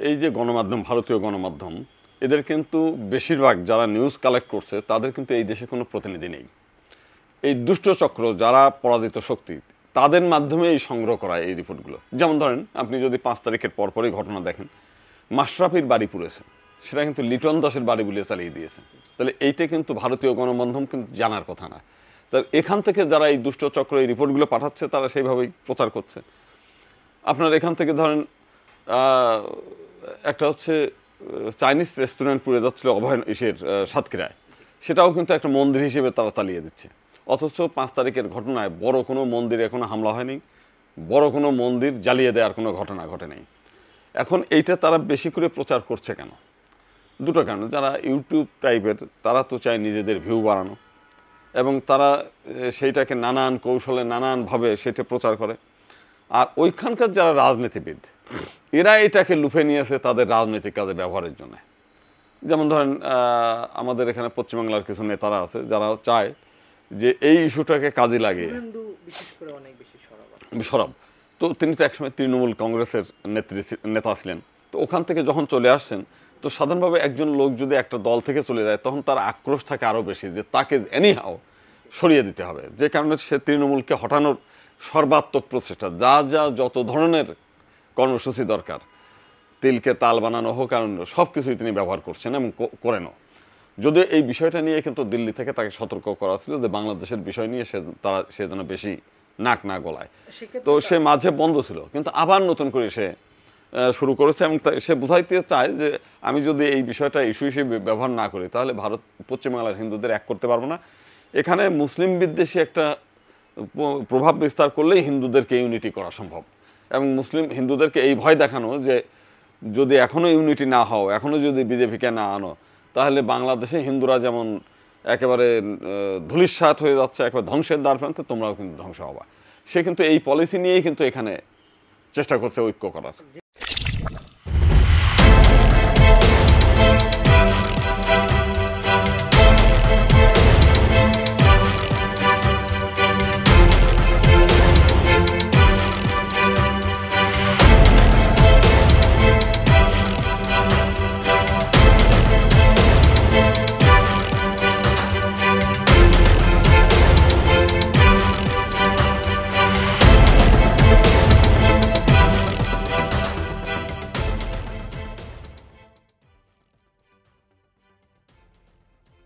এই যে গণমাধ্যম, ভারতীয় গণমাধ্যম, এদের কিন্তু বেশিরভাগ যারা নিউজ কালেক্ট করছে তাদের কিন্তু এই দেশে কোনো প্রতিনিধি নেই। এই দুষ্টচক্র যারা পরাজিত শক্তি তাদের মাধ্যমে এই সংগ্রহ করা এই রিপোর্টগুলো। যেমন ধরেন আপনি যদি 5 তারিখের পরপরই ঘটনা দেখেন, মাশরাফির বাড়ি পুড়েছে, সেটা কিন্তু লিটন দাসের বাড়ি বলে চালিয়ে দিয়েছে। তাহলে এইটা কিন্তু ভারতীয় গণমাধ্যম কিন্তু জানার কথা না। তার এখান থেকে যারা এই দুষ্টচক্র এই রিপোর্টগুলো পাঠাচ্ছে তারা সেইভাবেই প্রচার করছে। আপনার এখান থেকে ধরেন একটা হচ্ছে চাইনিজ রেস্টুরেন্ট পুড়ে যাচ্ছিল সাতক্ষীরায়, সেটাও কিন্তু একটা মন্দির হিসেবে তারা চালিয়ে দিচ্ছে। অথচ 5 তারিখের ঘটনায় বড় কোনো মন্দিরে এখনো হামলা হয়নি, বড় কোনো মন্দির জ্বালিয়ে দেওয়ার কোনো ঘটনা ঘটে নাই। এখন এইটা তারা বেশি করে প্রচার করছে কেন? দুটো কারণ। যারা ইউটিউব টাইপের তারা তো চায় নিজেদের ভিউ বাড়ানো, এবং তারা সেইটাকে নানান কৌশলে নানানভাবে সেটা প্রচার করে। আর ওইখানকার যারা রাজনীতিবিদ এরা এটাকে লুফে নিয়েছে তাদের রাজনৈতিক কাজে ব্যবহারের জন্য। যেমন ধরেন আমাদের এখানে পশ্চিমবাংলার কিছু নেতারা আছে যারা চায় যে এই ইস্যুটাকে কাজে লাগে। সরব তো তিনি তো একসময় তৃণমূল কংগ্রেসের নেতা ছিলেন। তো ওখান থেকে যখন চলে আসছেন, তো সাধারণভাবে একজন লোক যদি একটা দল থেকে চলে যায় তখন তার আক্রোশ থাকে আরও বেশি যে তাকে এনিহাও সরিয়ে দিতে হবে। যে কারণে সে তৃণমূলকে হটানোর সর্বাত্মক প্রচেষ্টা, যা যা যত ধরনের কর্মসূচি দরকার, তিলকে তাল বানানো হোক, কারণ সব কিছুই তিনি ব্যবহার করছেন এবং করেনও। যদিও এই বিষয়টা নিয়ে কিন্তু দিল্লি থেকে তাকে সতর্ক করা ছিল যে বাংলাদেশের বিষয় নিয়ে সে যেন বেশি নাক না গলায়। তো সে মাঝে বন্ধ ছিল, কিন্তু আবার নতুন করে সে শুরু করেছে এবং সে বুঝাইতে চায় যে আমি যদি এই বিষয়টা ইস্যু হিসেবে ব্যবহার না করি তাহলে পশ্চিমবাংলার হিন্দুদের এক করতে পারবো না। এখানে মুসলিম বিদ্বেষী একটা প্রভাব বিস্তার করলেই হিন্দুদেরকে ইউনিটি করা সম্ভব, এবং হিন্দুদেরকে এই ভয় দেখানো যে যদি এখনও ইউনিটি না হও, এখনও যদি বিজেপিকে না আনো, তাহলে বাংলাদেশে হিন্দুরা যেমন একেবারে ধূলিসাৎ হয়ে যাচ্ছে, একেবারে ধ্বংসের দ্বার প্রান্তে, তোমরাও কিন্তু ধ্বংস হবা। সে কিন্তু এই পলিসি নিয়েই কিন্তু এখানে চেষ্টা করছে ঐক্য করার।